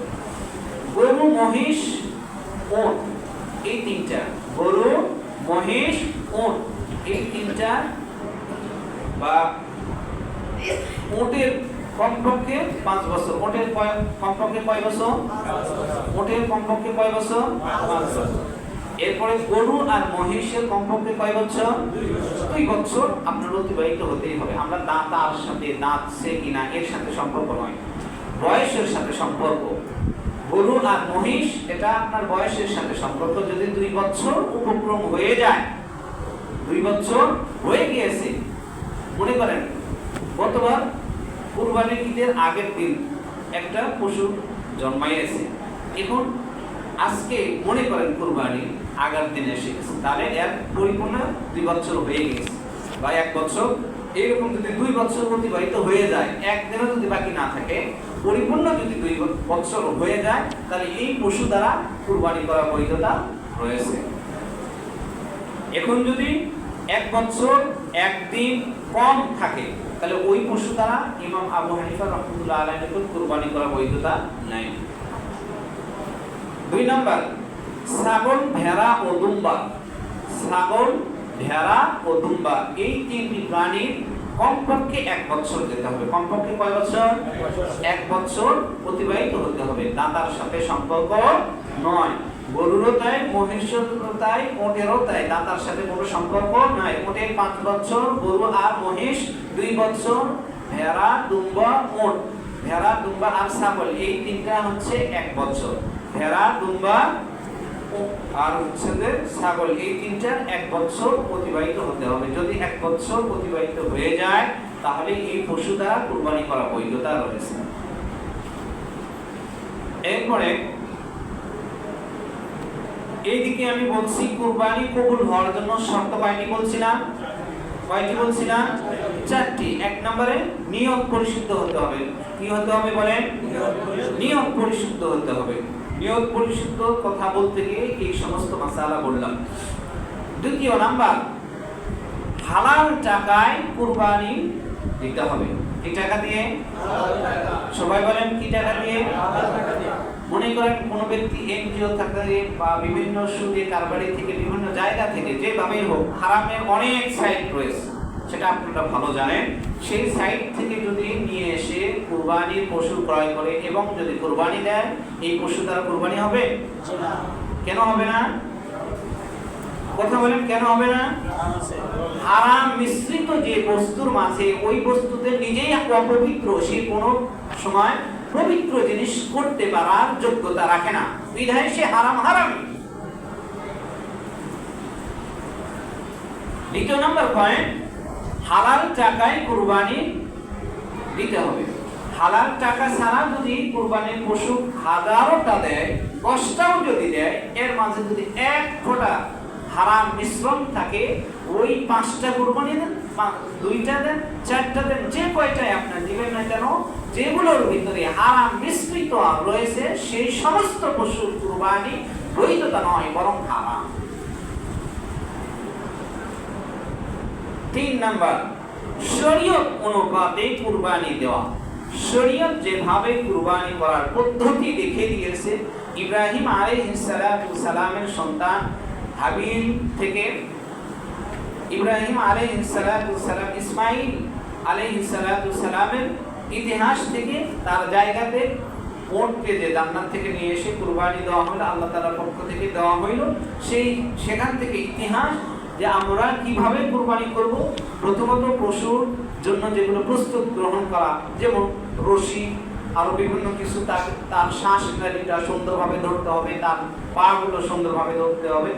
গরু, মহিষ, উট, এই তিনটা, গরু, মহিষ, উট, এই তিনটা, বা উটের কমপক্ষে 5 বছর, উটের কমপক্ষে কয় বছর? উটের কমপক্ষে কয় বছর? 5 বছর। এরপরে গরু আর মহিষের কমপক্ষে কয় বছর? 2 বছর আপনার অতিবাহিত হতেই হবে। আমরা দাঁতার সাথে, দাঁতছে কিনা এর সাথে সম্পর্ক নয়, বয়সের সাথে সম্পর্ক। গরু আর মহিষ এটা আপনার বয়সের সাথে সম্পর্ক। যদি 2 বছর উপক্রম হয়ে যায়, 2 বছর হয়ে গিয়েছে, মনে করেন গতবার কুরবানির ঈদের আগের দিন একটা পশু জন্মাইয়েছে, এখন আজকে মনে করেন কুরবানি আগের দিন এসে গেছে, তাহলে এর পরিপূর্ণ 2 বছর হয়ে গেছে বা 1 বছর। এইরকম যদি 2 বছর অতিবাহিত হয়ে যায়, একদিনও যদি বাকি না থাকে, পরিপূর্ণ যদি 2 বছর হয়ে যায়, তাহলে এই পশু দ্বারা কুরবানি করা বৈধতা রয়েছে। এখন যদি 1 বছর 1 দিন কম থাকে, তাহলে ওই পশু দ্বারা ইমাম আবু হানিফা রাহমাতুল্লাহ আলাইহির নিকট কুরবানি করা বৈধতা নাই। 2 নাম্বার, ছাগল, ভেড়া ও দুম্বা। ছাগল, ভেড়া ও দুম্বা এই 3টি প্রাণীর কমপক্ষে 1 বছর যেতে হবে। কমপক্ষে কয় বছর? 1 বছর অতিবাহিত হতে হবে, দাঁতার সাথে সম্পর্ক নয়। গরুরও তাই, মহিষেরও তাই, উটেরও তাই, দাঁতার সাথে কোনো সম্পর্ক নাই। উটের 5 বছর, গরু আর মহিষ 2 বছর, ভেড়া, দুম্বা, উট, ভেড়া, দুম্বা আর ছাগল এই 3টা হচ্ছে 1 বছর। ভেড়া, দুম্বা আর হচ্ছে যে ছাগল এই 3টার 1 বছর অতিবাহিত হতে হবে। যদি 1 বছর অতিবাহিত হয়ে যায়, তাহলে এই পশু দ্বারা কুরবানি করা বৈধতা রয়েছে। এরপরে এইদিকে আমি বলছি কুরবানি কবুল হওয়ার জন্য শর্ত কয়টি বলছিলাম? কয়টি বলছিলাম? 4টি। 1 নম্বরে নিয়ত পরিশুদ্ধ হতে হবে। কি হতে হবে বলেন? নিয়ত পরিশুদ্ধ হতে হবে। নিয়ত পরিশুদ্ধ কথা বলতে গিয়ে এই সমস্ত মাসালা বললাম। 2 নাম্বার, হালাল টাকায় কুরবানি দিতে হবে। কি টাকা দিয়ে? সবাই বলেন কি টাকা দিয়ে? মনে করেন কোন ব্যক্তি এনজিও থেকে বা বিভিন্ন সুদে কারবারি থেকে, বিভিন্ন জায়গা থেকে, যেভাবেই হোক, হারামের অনেক সাইট রয়েছে, সেটা আপনারা ভালো জানেন। সেই সাইট থেকে যদি নিয়ে এসে কুরবানির পশু ক্রয় করে এবং যদি কুরবানি দেয়, এই পশু দ্বারা কুরবানি হবে? কেন হবে না? কথা বলেন, কেন হবে না? হারাম মিশ্রিত যে বস্তুর মাঝে ওই বস্তুতে নিজেই অপবিত্র, সে কোনো সময় পবিত্র জিনিস করতে পারার যোগ্যতা রাখে না, বিধায় সে হারাম হারামি। 2 নম্বর পয়েন্ট, হালাল টাকায় কুরবানি দিতে হবে। হালাল টাকা ছাড়া যদি কুরবানির পশু 1000টা দেয়, 10টাও যদি দেয়, এর মাঝে যদি 1 ফোঁটা হারাম মিশ্রণ থাকে, ওই 5টা কুরবানি দেন, 2টা দেন, 4টা দেন, যে কয়টাই আপনার দিবেন না কেন, যেগুলোর ভিতরে হারাম মিশ্রিত রয়েছে, সেই সমস্ত পশুর কুরবানি বৈধতা নয়, বরং হারাম। 3 নাম্বার, শরীয়ত অনুপাতে কুরবানি দেওয়া। শরীয়ত যেভাবে কুরবানি করার পদ্ধতি দেখে দিয়েছে, ইব্রাহিম আলাইহিস সালামের সন্তান হাবিল থেকে ইব্রাহিম আলাইহিস সালাম ইসমাইল আলাইহিস সালাতু সালামের ইতিহাস থেকে তার জায়গাতে ওটকে যে জান্নাত থেকে নিয়ে এসে কুরবানি দেওয়া হলো, আল্লাহ তাআলার পক্ষ থেকে দেওয়া হইল, সেখান থেকে ইতিহাস যে আমরা কিভাবে কুরবানি করব। প্রথমত পশুর জন্য যেগুলো প্রস্তুত গ্রহণ করা, যেমন রশি, আরো বিভিন্ন কিছু, তার শ্বাস নালীটা সুন্দরভাবে ধরতে হবে, তার পাগুলো সুন্দরভাবে ধরতে হবে।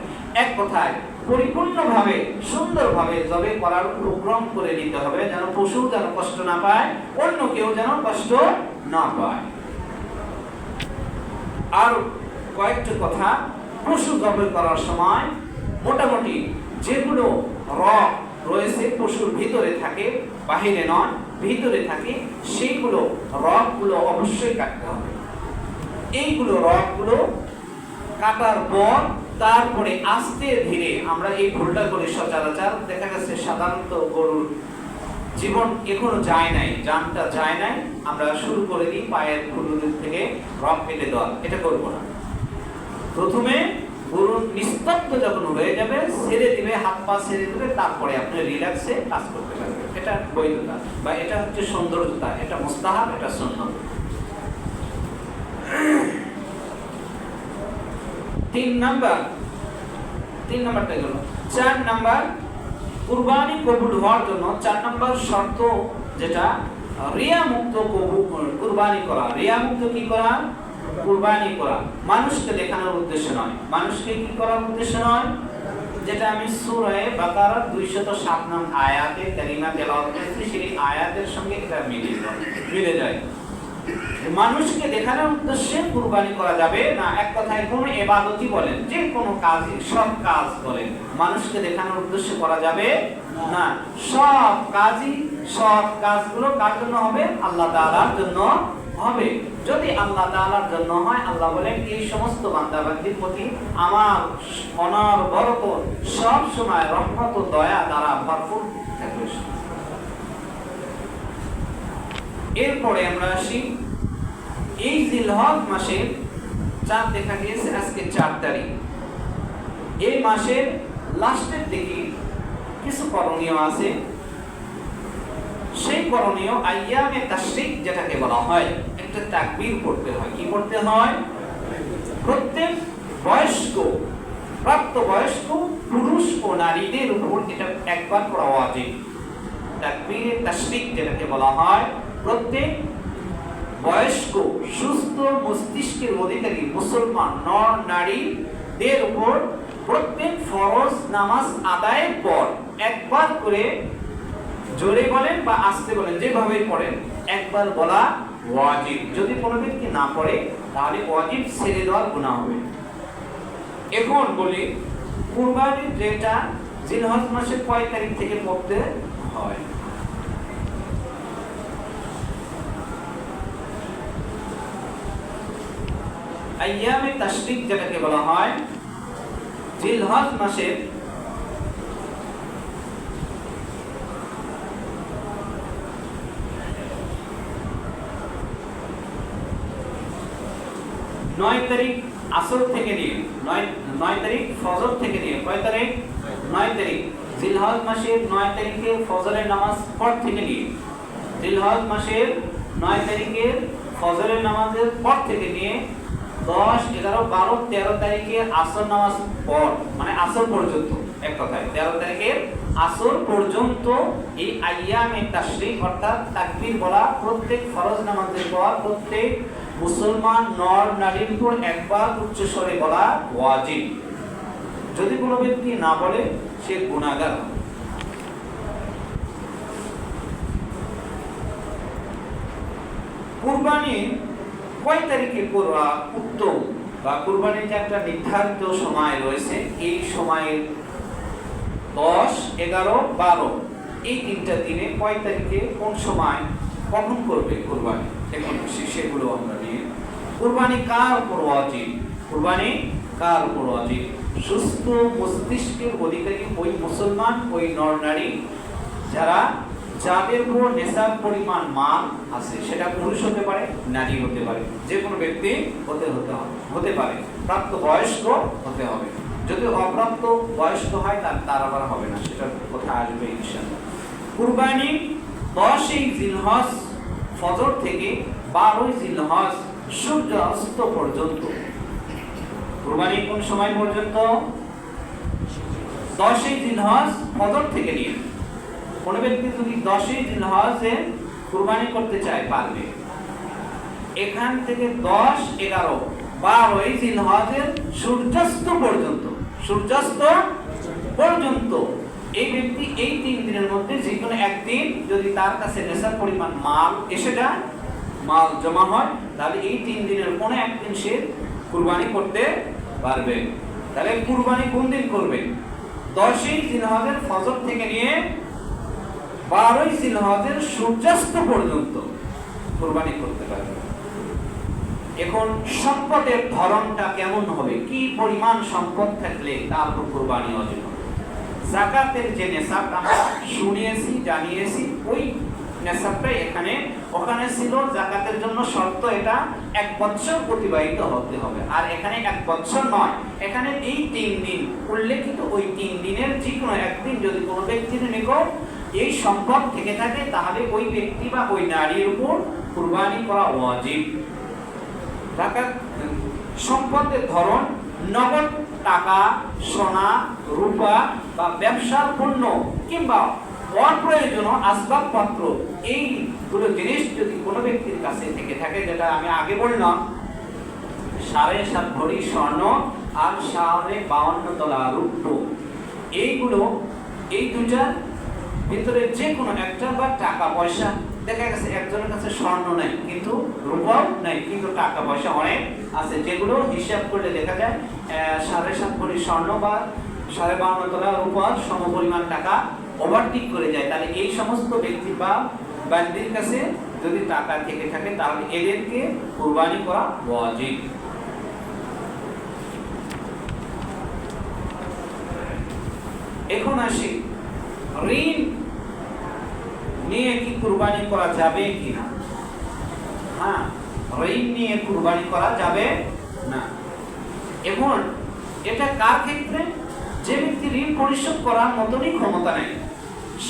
এক কথায় পরিপূর্ণভাবে সুন্দরভাবে জবে করার প্রোগ্রাম করে নিতে হবে, যেন পশু যেন কষ্ট না পায়, অন্য কেউ যেন কষ্ট না পায়। আর কয়েকটা কথা, পশু জবে করার সময় মোটামুটি যেগুলো রগ রয়েছে পশুর ভিতরে থাকে, বাহিরে নয়, ভিতরে থাকে, সেইগুলো রগগুলো অবশ্যই কাটতে হবে। এইগুলো রগগুলো কাটার পর তারপরে আস্তে ধীরে, আমরা এই ভুলটা করি সচরাচর, দেখা গেছে সাধারণত গরুর জীবন এখনো যায় নাই, জানটা যায় নাই, আমরা শুরু করে দিই পায়ের খুলুর থেকে রগ কেটে দেওয়া। এটা করবো না। প্রথমে গরু নিস্তব্ধ যখন হয়ে যাবে, ছেড়ে দিবে, হাত পা ছেড়ে দিবে, তারপরে আপনি রিল্যাক্সে কাজ করতে পারবেন। এটা বৈধতা বা এটা হচ্ছে সৌন্দর্যতা, এটা মুস্তাহাব, এটা সুন্নাত। 3 নাম্বারটা গেল। 4 নাম্বার, কুরবানি কবুল হওয়ার জন্য 4 নাম্বার শর্ত যেটা, রিয়া মুক্ত কুরবানি করা। রিয়া মুক্ত কি করা? কুরবানি করা। মানুষকে দেখানোর উদ্দেশ্য নয়, মানুষকে কি করার উদ্দেশ্য নয়, যেটা আমি সূরা বাকারা 207 নং আয়াতে কারিমা তেলাওয়াত করেছি, সেই আয়াতের সঙ্গে এটা মিলে যায়। মানুষকে দেখানোর উদ্দেশ্যে কুরবানি করা যাবে না। এক কথায় কোনো ইবাদতই বলেন, যে কোনো কাজই, সব কাজ বলেন, মানুষকে দেখানোর উদ্দেশ্যে করা যাবে না। সব কাজগুলো কার জন্য হবে? আল্লাহ তাআলার জন্য হবে। যদি আল্লাহ তাআলার জন্য হয়, আল্লাহ বলেন এই সমস্ত বান্দাবান্দির প্রতি আমার অনবরত সব সময় রহমত ও দয়া দ্বারা ভরপুর থাকবে। এরপরে আমরা আসি, এই জিলহজ মাসের চাঁদ দেখা গিয়েছে আজকে 4 তারিখ। এই মাসের লাস্টের দিকে কিছু করণীয় আছে। সেই করণীয় আইয়ামে তাশরিক যেটাকে বলা হয়, একটা তাকবীর পড়তে হয়। কি পড়তে হয়? প্রত্যেক প্রাপ্তবয়স্ক পুরুষ ও নারীদের উপর এটা একবার পড়া ওয়াজিব। তাকবীরে তাশরিক যেটাকে বলা হয়, প্রত্যেক বয়স্ক সুস্থ মস্তিষ্কের অধিকারী মুসলমান নর নারীদের উপর প্রত্যেক ফরজ নামাজ আদায়ের পর একবার করে, জোরে বলেন বা আস্তে বলেন, যেভাবে পড়েন, একবার বলা ওয়াজিব। যদি কোনো ব্যক্তি না পড়ে তাহলে ওয়াজিব ছেড়ে দেওয়ার গুনাহ হবে। এখন বলি, কুরবানি যেটা জিলহজ মাসের কয় তারিখ থেকে পড়তে হয়? আইয়ামে তাশরিক যেটাকে বলা হয়, জিলহজ মাসের 9 তারিখ আসর থেকে নিয়ে 9 তারিখ ফজর থেকে নিয়ে, কয় তারিখ? 9 তারিখ জিলহজ মাসের 9 তারিখের ফজরের নামাজ পর থেকে নিয়ে, জিলহজ মাসের 9 তারিখের ফজরের নামাজের পর থেকে নিয়ে 10, 11, 12, 13 তারিখের আসর নামাজ পর, মানে আসর পর্যন্ত, এক কথায় 13 তারিখের আসর পর্যন্ত এই আইয়ামে তাশরিক অর্থাৎ তাকবীর বলা প্রত্যেক ফরজ নামাজের পর প্রত্যেক মুসলমান নর নারীর উপর একবার উচ্চ স্বরে বলা ওয়াজিব। যদি কোনো ব্যক্তি না বলে সে গুনাহগার। কুরবানি কয় তারিখে করা উত্তম, বা কুরবানির যে একটা নির্ধারিত সময় রয়েছে, এই সময়ের 10, 11, 12 এই 3টা দিনে কয় তারিখে কোন সময় কখন করবে কুরবানি, এখন সেগুলো আমরা নিয়ে। কুরবানি কার উপর ওয়াজিব? কুরবানি কার উপর ওয়াজিব? সুস্থ মস্তিষ্কের অধিকারী ওই মুসলমান, ওই নর নারী যাদের উপর নেশাব পরিমাণ মাল আছে, সেটা পুরুষ হতে পারে, নারী হতে পারে, যে কোনো ব্যক্তি হতে পারে, প্রাপ্ত বয়স্ক হতে হবে। যদি অপ্রাপ্ত বয়স্ক হয় তার আবার হবে না, সেটার কথা আসবে ইনশাআল্লাহ। কুরবানি 10ই জিলহজ ফজর থেকে 12ই জিলহজ সূর্য অস্ত পর্যন্ত। কুরবানি কোন সময় পর্যন্ত? 10ই জিলহজ ফজর থেকে নিয়ে। কোন ব্যক্তি যদি 10ই জিলহজে কুরবানি করতে চায় পারবে। এখান থেকে 10, 11, 12ই জিলহজের সূর্যাস্ত পর্যন্ত, সূর্যাস্ত পর্যন্ত এই ব্যক্তি এই 3 দিনের মধ্যে যে কোনো একদিন যদি তার কাছে নেশার পরিমাণ মাল এসে যায়, মাল জমা হয়, তাহলে এই 3 দিনের কোনো একদিন সে কুরবানি করতে পারবে। তাহলে কুরবানি কোন দিন করবে? 10ই জিলহজের ফজর থেকে নিয়ে 12ই জিলহজের সূর্যাস্ত পর্যন্ত কুরবানি করতে পারবে। এখন সম্পদের ধরনটা কেমন হবে? কি পরিমাণ সম্পদ থাকলে তার উপর কুরবানি ওয়াজিব হবে? যাকাতের যে নেশাব আমরা শুনিয়েছি, জানিয়েছি, ওই নেশাবটাই এখানে। ওখানে ছিল যাকাতের জন্য শর্ত এটা 1 বছর অতিবাহিত হতে হবে, আর এখানে 1 বছর নয়, এখানে এই 3 দিন উল্লেখিত, ওই 3 দিনের যে কোনো একদিন যদি কোনো ব্যক্তির নিকট এই সম্পদ থেকে থাকে তাহলে ওই ব্যক্তি বা ওই নারীর উপর কুরবানি করা ওয়াজিব। যাকাত সম্পদের ধরন নগদ টাকা, সোনা, রূপা বা ব্যবসার পণ্য কিংবা অপ্রয়োজনীয় আসবাবপত্র, এইগুলো জিনিস যদি কোনো ব্যক্তির কাছে থেকে থাকে, যেটা আমি আগে বললাম 7.5 ভরি স্বর্ণ আর 52 তোলা রূপ, এইগুলো, এই দুটার ভিতরে যে কোনো একটা, বা টাকা পয়সা, দেখা গেছে একজনের কাছে স্বর্ণ নাই কিন্তু রূপাও নাই কিন্তু টাকা পয়সা অনেক আছে, যেগুলো হিসাব করলে দেখা যায় 7.5 ভরি স্বর্ণ বা 52 তোলা রূপার সমপরিমাণ টাকা ওভারটেক করে যায়। তাহলে এই সমস্ত ব্যক্তি বা বান্দির কাছে যদি টাকা থেকে থাকে তাহলে এদেরকে কুরবানি করা ওয়াজিব। এখন আসি ঋণ নিয়ে কি কুরবানি করা যাবে কিনা? হ্যাঁ, ঋণ নিয়ে কুরবানি করা যাবে না। এখন এটা কার ক্ষেত্রে? যে ব্যক্তি ঋণ পরিশোধ করার মতনই ক্ষমতা নেই,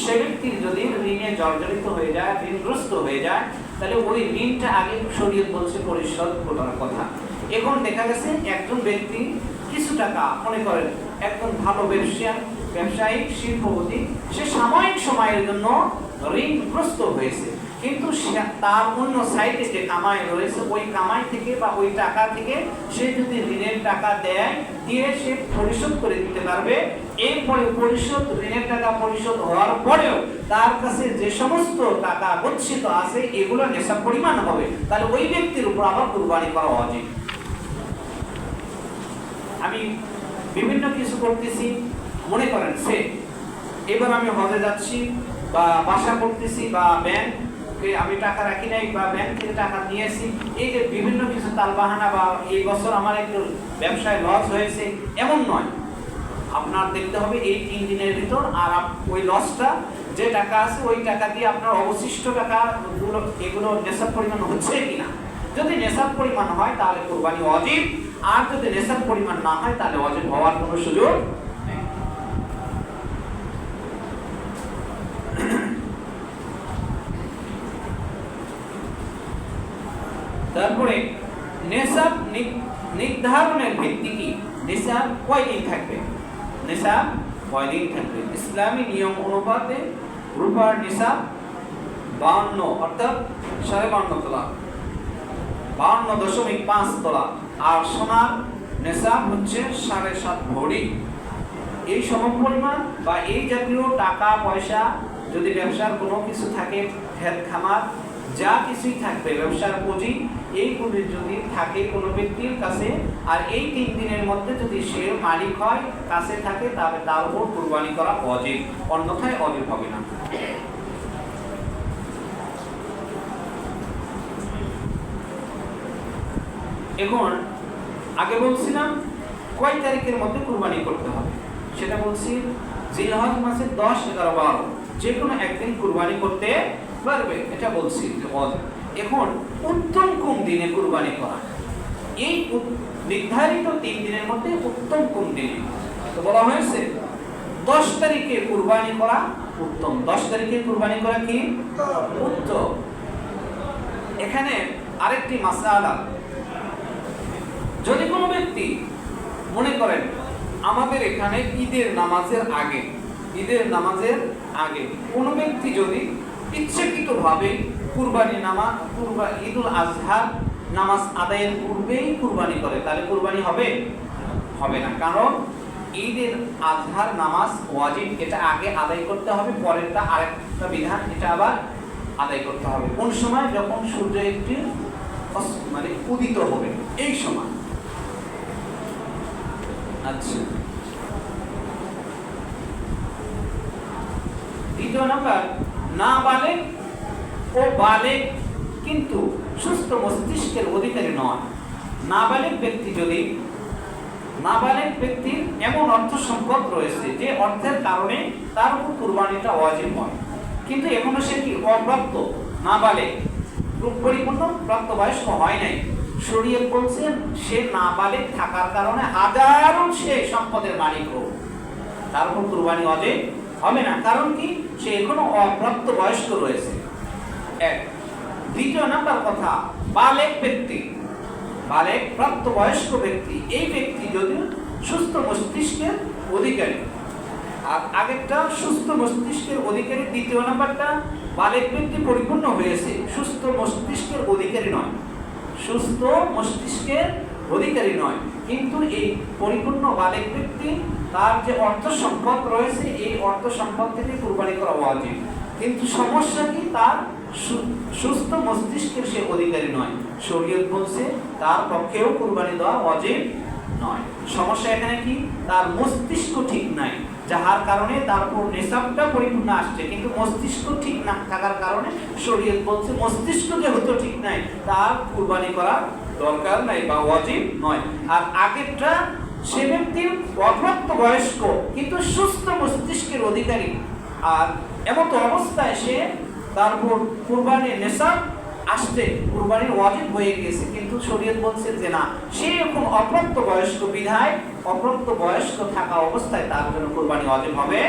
সে ব্যক্তি যদি ঋণে জর্জরিত হয়ে যায়, ঋণগ্রস্ত হয়ে যায়, তাহলে ওই ঋণটা আগে শরীয়ত বলছে পরিশোধ করার কথা। এখন দেখা গেছে একজন ব্যক্তি কিছু টাকা, মনে করেন একজন ভালো ব্যবসায়িক শিল্পপতি, সে সাময়িক সময়ের জন্য ঋণগ্রস্ত হয়েছে, কিন্তু তার অন্য সাইডে যে কামাই রয়েছে, ওই কামাই থেকে বা ওই টাকা থেকে সে যদি ঋণের টাকা দিয়ে সে পরিশোধ করে দিতে পারবে। এরপরে ঋণের টাকা পরিশোধ হওয়ার পরেও তার কাছে যে সমস্ত টাকা গচ্ছিত আছে এগুলো নেশাব পরিমাণ হবে, তাহলে ওই ব্যক্তির উপর আবার কুরবানি করা উচিত। আমি বিভিন্ন কিছু করতেছি, মনে করেন সে এবার আমি হজে যাচ্ছি বা বাসা করতেছি বা ব্যাংকে আমি টাকা রাখি নাই বা ব্যাংক থেকে টাকা নিয়েছি, এই যে বিভিন্ন কিছু তালবাহানা বা এই বছর আমার একটু ব্যবসায় লস হয়েছে, এমন নয়। আপনার দেখতে হবে এই 3 দিনের ভিতর আর ওই লসটা যে টাকা আছে ওই টাকা দিয়ে আপনার অবশিষ্ট টাকা এগুলো নেশাব পরিমাণ হচ্ছে কিনা। যদি নেশাব পরিমাণ হয় তাহলে কুরবানি ওয়াজিব, আর যদি নেশাব পরিমাণ না হয় তাহলে ওয়াজিব হওয়ার কোনো সুযোগ নেই। তারপরে নেশাব নির্ধারণের ভিত্তি কি? নেশাব কয়দিন থাকবে? নেশাব কয়দিন থাকবে? ইসলামী নিয়ম অনুপাতে রূপার নেশাব 52, অর্থাৎ 52.5 তোলা, 52.5 তোলা, আর সোনার নেশাব হচ্ছে 7.5 ভরি। এই সমপরিমাণ বা এই জাতীয় টাকা পয়সা, যদি ব্যবসার কোনো কিছু থাকে, ক্ষেত খামার যা কিছুই থাকবে, ব্যবসার পুঁজি, এইগুলি যদি থাকে কোনো ব্যক্তির কাছে, আর এই 3 দিনের মধ্যে যদি সে মালিক হয়, কাছে থাকে, তাহলে তার উপর কুরবানি করা ওয়াজিব, অন্যথায় ওয়াজিব হবে না। এখন আগে বলছিলাম কয় তারিখের মধ্যে কুরবানি করতে হবে, সেটা বলছি জিলহজ মাসের 10, 11, 12 যে কোনো একদিন কুরবানি করতে পারবে, এটা বলছি। এখন উত্তম কোন দিনে কুরবানি করা? এই নির্ধারিত 3 দিনের মধ্যে উত্তম কোন দিনে? তো বলা হয়েছে 10 তারিখে কুরবানি করা উত্তম। 10 তারিখে কুরবানি করা কি উত্তম। এখানে আরেকটি মাসআলা, যদি কোনো ব্যক্তি মনে করেন আমাদের এখানে ঈদের নামাজের আগে কোনো ব্যক্তি যদি ইচ্ছাকৃতভাবে ঈদুল আজহার নামাজ আদায়ের পূর্বেই কুরবানি করে, তাহলে কুরবানি হবে না। কারণ ঈদের আজহার নামাজ ওয়াজিব, এটা আগে আদায় করতে হবে, পরেরটা আরেকটা বিধান, এটা আবার আদায় করতে হবে। কোন সময়? যখন সূর্য একটি মানে উদিত হবে, এই সময়। আচ্ছা, দ্বিতীয় নাম্বার, নাবালেগ ও বালেগ কিন্তু সুস্থ মস্তিষ্কের অধিকারী নয়। নাবালেগ ব্যক্তির এমন অর্থ সম্পদ রয়েছে যে অর্থের কারণে তার উপর কুরবানিটা ওয়াজিব হয়, কিন্তু এখনো সে কি অপ্রাপ্ত, নাবালেগ, পরিপূর্ণ প্রাপ্তবয়স্ক হয় নাই। শরীয়ত বলছে সে নাবালেগ থাকার কারণে হাজারো সে সম্পদের মালিক হোক, তার উপর কুরবানি ওয়াজিব হবে না। কারণ কি? সে এখনো অপ্রাপ্ত বয়স্ক রয়েছে। এক। দ্বিতীয় নাম্বার কথা, বালেগ প্রাপ্তবয়স্ক ব্যক্তি, এই ব্যক্তি যদি সুস্থ মস্তিষ্কের অধিকারী, আর আগেরটা সুস্থ মস্তিষ্কের অধিকারী, দ্বিতীয় নাম্বারটা বালেগ ব্যক্তি পরিপূর্ণ হয়েছে, সুস্থ মস্তিষ্কের অধিকারী নয়। কিন্তু এই পরিপূর্ণ বালেগ ব্যক্তি, তার যে অর্থ সম্পদ রয়েছে, এই অর্থ সম্পদ থেকে কুরবানি করা ওয়াজিব। কিন্তু সমস্যা কি? তার সুস্থ মস্তিষ্কের সে অধিকারী নয়। শরীয়ত বলছে তার পক্ষেও কুরবানি দেওয়া ওয়াজিব নয়। সমস্যা এখানে কি? তার মস্তিষ্ক ঠিক নাই, যাহার কারণে তার উপর নেশাবটা পরিপূর্ণ আসছে, কিন্তু মস্তিষ্ক ঠিক না থাকার কারণে শরীয়ত বলছে মস্তিষ্ক যেহেতু ঠিক নাই, তার কুরবানি করা দরকার নাই বা ওয়াজিব নয়। আর আগেরটা, সে ব্যক্তি অপ্রাপ্ত বয়স্ক কিন্তু সুস্থ মস্তিষ্কের অধিকারী, আর এমন তো অবস্থায় সে তার উপর কুরবানির নেশাব আসছে, কুরবানির ওয়াজিব হয়ে গিয়েছে, কিন্তু শরীয়ত বলছে যে না, সে এখন অপ্রাপ্ত বয়স্ক বিধায় অপ্রাপ্ত বয়স্ক থাকা অবস্থায় তার জন্য কুরবানি ওয়াজিব হবে